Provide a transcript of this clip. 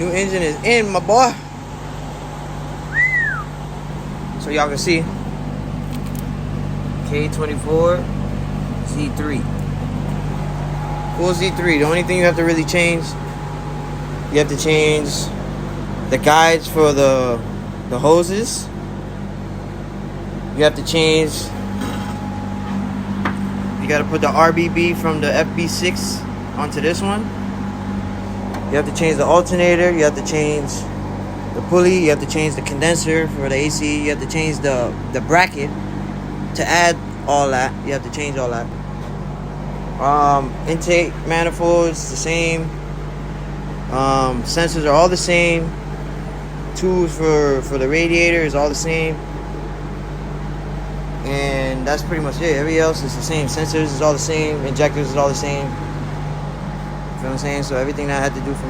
New engine is in, my boy. So y'all can see k24z3 full Z3. The only thing you have to really change, you have to change the guides for the hoses. You have to change, you got to put the RBB from the FB6 onto this one. You have to change the alternator. You have to change the pulley. You have to change the condenser for the AC. You have to change the bracket to add all that. You have to change all that. Intake manifolds the same. Sensors are all the same. Tools for the radiator is all the same. And that's pretty much it. Everything else is the same. Sensors is all the same. Injectors is all the same. You know what I'm saying? So everything that I had to do for